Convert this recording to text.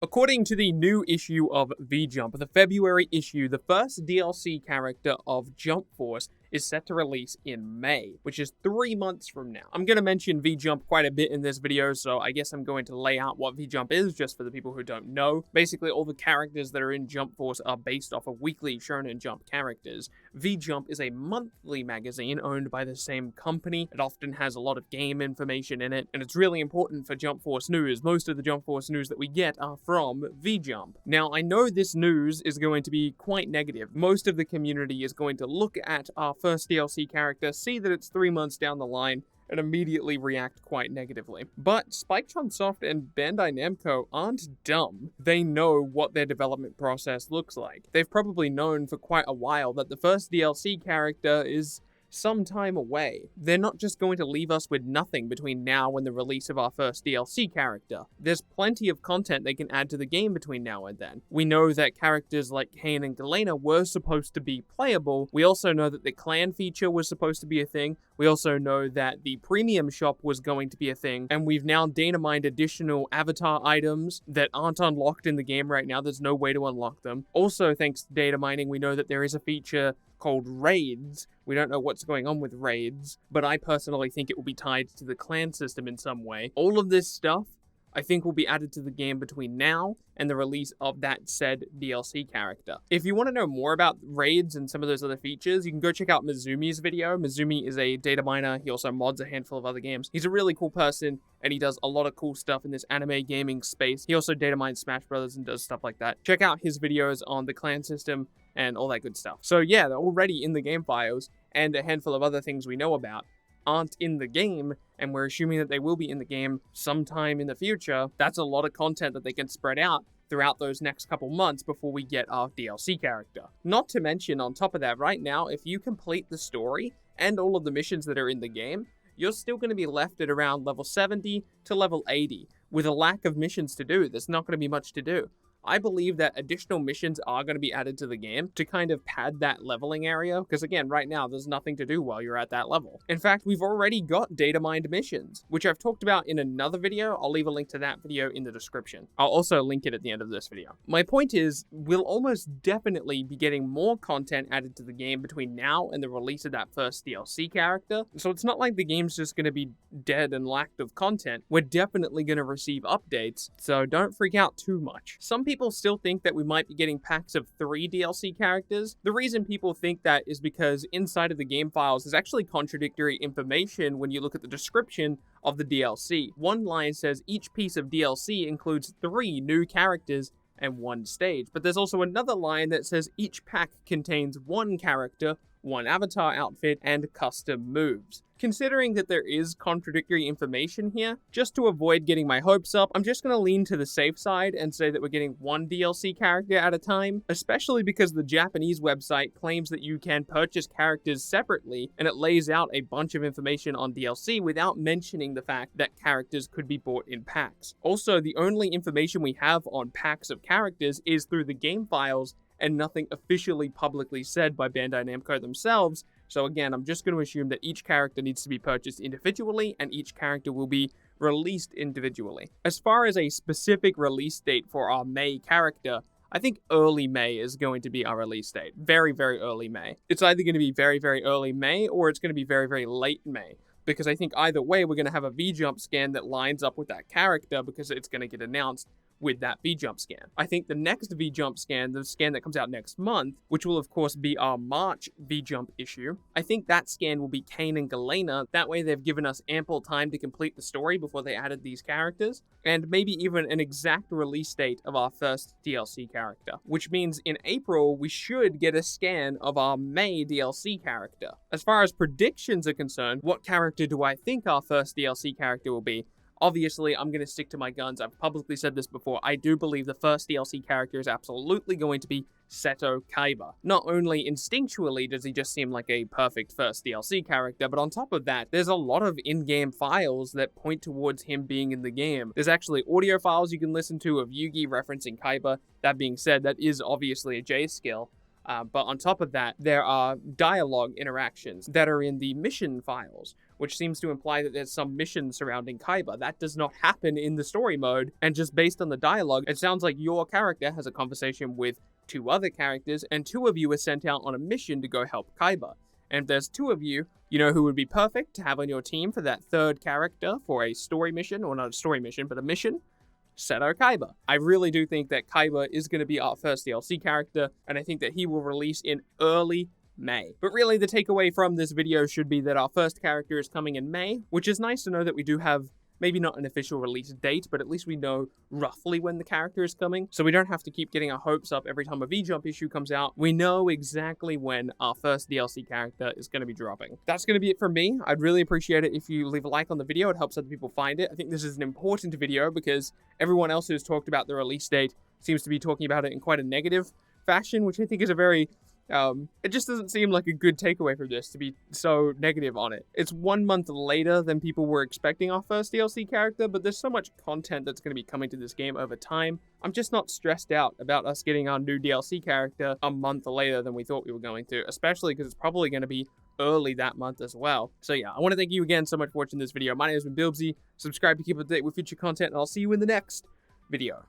According to the new issue of V-Jump, the February issue, the first DLC character of Jump Force is set to release in May, which is 3 months from now. I'm going to mention V-Jump quite a bit in this video, so I guess I'm going to lay out what V-Jump is, just for the people who don't know. Basically, all the characters that are in Jump Force are based off of weekly Shonen Jump characters. V-Jump is a monthly magazine owned by the same company. It often has a lot of game information in it, and it's really important for Jump Force news. Most of the Jump Force news that we get are from V-Jump. Now, I know this news is going to be quite negative. Most of the community is going to look at our first DLC character, see that it's 3 months down the line, and immediately react quite negatively. But Spike Chunsoft and Bandai Namco aren't dumb. They know what their development process looks like. They've probably known for quite a while that the first DLC character is some time away. They're not just going to leave us with nothing between now and the release of our first DLC character. There's plenty of content they can add to the game between now and then. We know that characters like Kane and Galena were supposed to be playable. We also know that the clan feature was supposed to be a thing. We also know that the premium shop was going to be a thing, and we've now data-mined additional avatar items that aren't unlocked in the game right now. There's no way to unlock them. Also, thanks to data mining, we know that there is a feature called raids. We don't know what's going on with raids, but I personally think it will be tied to the clan system in some way. All of this stuff, I think, will be added to the game between now and the release of that said DLC character. If you want to know more about raids and some of those other features, you can go check out Mizumi's video. Mizumi is a data miner. He also mods a handful of other games. He's a really cool person, and he does a lot of cool stuff in this anime gaming space. He also data mines Smash Brothers and does stuff like that. Check out his videos on the clan system and all that good stuff. So yeah, they're already in the game files, and a handful of other things we know about aren't in the game, and we're assuming that they will be in the game sometime in the future. That's a lot of content that they can spread out throughout those next couple months before we get our DLC character. Not to mention, on top of that, right now, if you complete the story and all of the missions that are in the game, you're still going to be left at around level 70 to level 80. With a lack of missions to do, there's not going to be much to do. I believe that additional missions are going to be added to the game to kind of pad that leveling area, because again, right now, there's nothing to do while you're at that level. In fact, we've already got data mined missions, which I've talked about in another video. I'll leave a link to that video in the description. I'll also link it at the end of this video. My point is, we'll almost definitely be getting more content added to the game between now and the release of that first DLC character, so it's not like the game's just going to be dead and lacked of content. We're definitely going to receive updates, so don't freak out too much. Some people still think that we might be getting packs of 3 DLC characters. The reason people think that is because inside of the game files there's actually contradictory information when you look at the description of the DLC. One line says each piece of DLC includes 3 new characters and 1 stage, but there's also another line that says each pack contains 1 character, 1 avatar outfit, and custom moves. Considering that there is contradictory information here, just to avoid getting my hopes up, I'm just going to lean to the safe side and say that we're getting 1 DLC character at a time, especially because the Japanese website claims that you can purchase characters separately, and it lays out a bunch of information on DLC without mentioning the fact that characters could be bought in packs. Also, the only information we have on packs of characters is through the game files, and nothing officially publicly said by Bandai Namco themselves. So again, I'm just going to assume that each character needs to be purchased individually, and each character will be released individually. As far as a specific release date for our May character, I think early May is going to be our release date. Very, very early May. It's either going to be very, very early May, or it's going to be very, very late May. Because I think either way, we're going to have a V-Jump scan that lines up with that character, because it's going to get announced with that V-Jump scan. I think the next V-Jump scan, the scan that comes out next month, which will of course be our March V-Jump issue, I think that scan will be Kane and Galena. That way they've given us ample time to complete the story before they added these characters, and maybe even an exact release date of our first DLC character, which means in April we should get a scan of our May DLC character. As far as predictions are concerned, what character do I think our first DLC character will be? Obviously, I'm going to stick to my guns. I've publicly said this before. I do believe the first DLC character is absolutely going to be Seto Kaiba. Not only instinctually does he just seem like a perfect first DLC character, but on top of that, there's a lot of in-game files that point towards him being in the game. There's actually audio files you can listen to of Yugi referencing Kaiba. That being said, that is obviously a J skill. But on top of that, there are dialogue interactions that are in the mission files, which seems to imply that there's some mission surrounding Kaiba. That does not happen in the story mode, and just based on the dialogue, it sounds like your character has a conversation with 2 other characters, and 2 of you are sent out on a mission to go help Kaiba. And if there's 2 of you, you know who would be perfect to have on your team for that 3rd character for a story mission, or not a story mission, but a mission? Seto Kaiba. I really do think that Kaiba is going to be our first DLC character, and I think that he will release in early May. But really, the takeaway from this video should be that our first character is coming in May, which is nice to know that we do have maybe not an official release date, but at least we know roughly when the character is coming, so we don't have to keep getting our hopes up every time a V-Jump issue comes out. We know exactly when our first DLC character is going to be dropping. That's going to be it from me. I'd really appreciate it if you leave a like on the video. It helps other people find it. I think this is an important video because everyone else who's talked about the release date seems to be talking about it in quite a negative fashion, which I think is a very it just doesn't seem like a good takeaway from this to be so negative on it. It's 1 month later than people were expecting our first DLC character, but there's so much content that's going to be coming to this game over time. I'm just not stressed out about us getting our new DLC character a month later than we thought we were going to, especially because it's probably going to be early that month as well. So yeah, I want to thank you again so much for watching this video. My name has been Bilbzy. Subscribe to keep up to date with future content, and I'll see you in the next video.